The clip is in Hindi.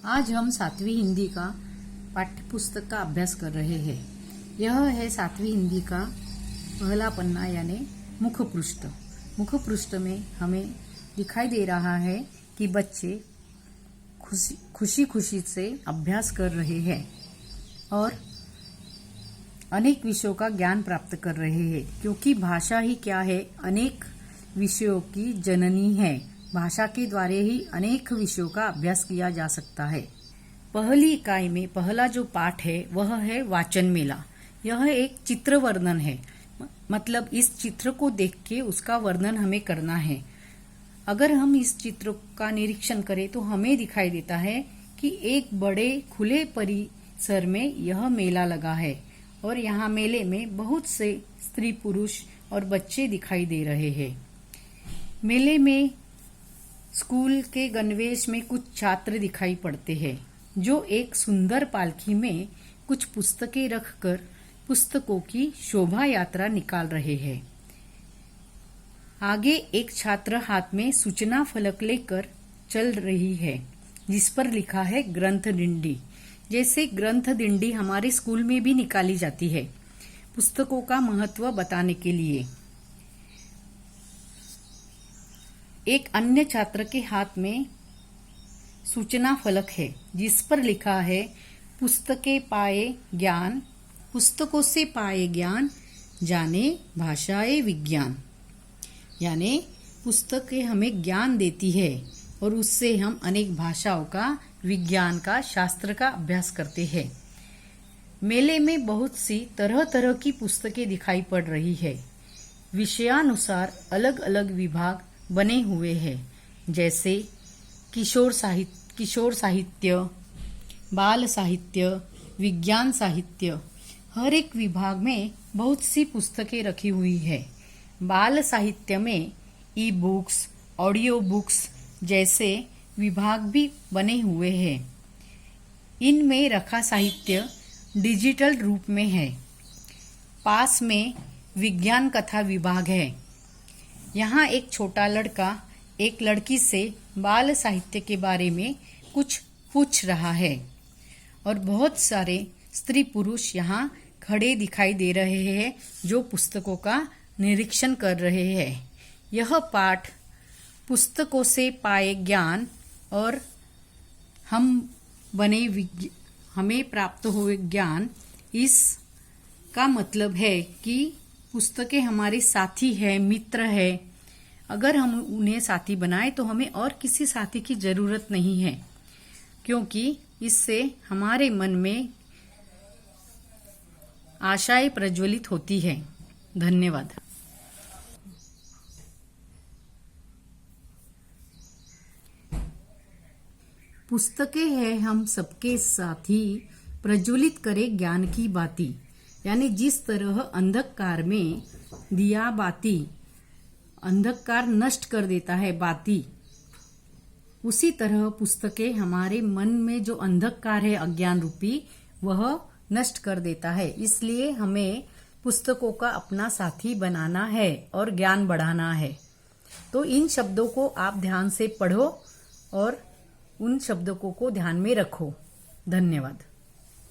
आज हम 7वीं हिंदी का पाठ्य पुस्तक का अभ्यास कर रहे हैं। यह है 7वीं हिंदी का पहला पन्ना यानी मुख पृष्ठ। मुख पृष्ठ में हमें दिखाई दे रहा है कि बच्चे खुशी खुशी से अभ्यास कर रहे हैं और अनेक विषयों का ज्ञान प्राप्त कर रहे हैं, क्योंकि भाषा ही क्या है, अनेक विषयों की जननी है। भाषा के द्वारा ही अनेक विषयों का अभ्यास किया जा सकता है। पहली इकाई में पहला जो पाठ है वह है वाचन मेला। यह एक चित्र वर्णन है, मतलब इस चित्र को देख के उसका वर्णन हमें करना है। अगर हम इस चित्र का निरीक्षण करें तो हमें दिखाई देता है कि एक बड़े खुले परिसर में यह मेला लगा है और यहाँ मेले में बहुत से स्त्री पुरुष और बच्चे दिखाई दे रहे हैं। मेले में स्कूल के गणवेश में कुछ छात्र दिखाई पड़ते हैं जो एक सुंदर पालकी में कुछ पुस्तकें रखकर पुस्तकों की शोभा यात्रा निकाल रहे हैं। आगे एक छात्र हाथ में सूचना फलक लेकर चल रही है जिस पर लिखा है ग्रंथ डिंडी। जैसे ग्रंथ डिंडी हमारे स्कूल में भी निकाली जाती है पुस्तकों का महत्व बताने के लिए। एक अन्य छात्र के हाथ में सूचना फलक है जिस पर लिखा है पुस्तकें पाए ज्ञान, पुस्तकों से पाए ज्ञान, जाने भाषाएं विज्ञान। यानी पुस्तकें हमें ज्ञान देती है और उससे हम अनेक भाषाओं का, विज्ञान का, शास्त्र का अभ्यास करते हैं। मेले में बहुत सी तरह तरह की पुस्तकें दिखाई पड़ रही है। विषयानुसार अलग अलग विभाग बने हुए हैं, जैसे किशोर साहित्य, बाल साहित्य, विज्ञान साहित्य। हर एक विभाग में बहुत सी पुस्तकें रखी हुई है। बाल साहित्य में ई बुक्स, ऑडियो बुक्स जैसे विभाग भी बने हुए हैं। इनमें रखा साहित्य डिजिटल रूप में है। पास में विज्ञान कथा विभाग है। यहाँ एक छोटा लड़का एक लड़की से बाल साहित्य के बारे में कुछ पूछ रहा है और बहुत सारे स्त्री पुरुष यहाँ खड़े दिखाई दे रहे हैं जो पुस्तकों का निरीक्षण कर रहे हैं। यह पाठ पुस्तकों से पाए ज्ञान और हमें प्राप्त हुए ज्ञान, इसका मतलब है कि पुस्तकें हमारे साथी है, मित्र है। अगर हम उन्हें साथी बनाए तो हमें और किसी साथी की जरूरत नहीं है, क्योंकि इससे हमारे मन में आशाएं प्रज्वलित होती है। धन्यवाद। पुस्तकें हैं हम सबके साथी, प्रज्वलित करे ज्ञान की बाती। यानी जिस तरह अंधकार में दिया बाती अंधकार नष्ट कर देता है बाती, उसी तरह पुस्तकें हमारे मन में जो अंधकार है अज्ञान रूपी, वह नष्ट कर देता है। इसलिए हमें पुस्तकों का अपना साथी बनाना है और ज्ञान बढ़ाना है। तो इन शब्दों को आप ध्यान से पढ़ो और उन शब्दों को ध्यान में रखो। धन्यवाद।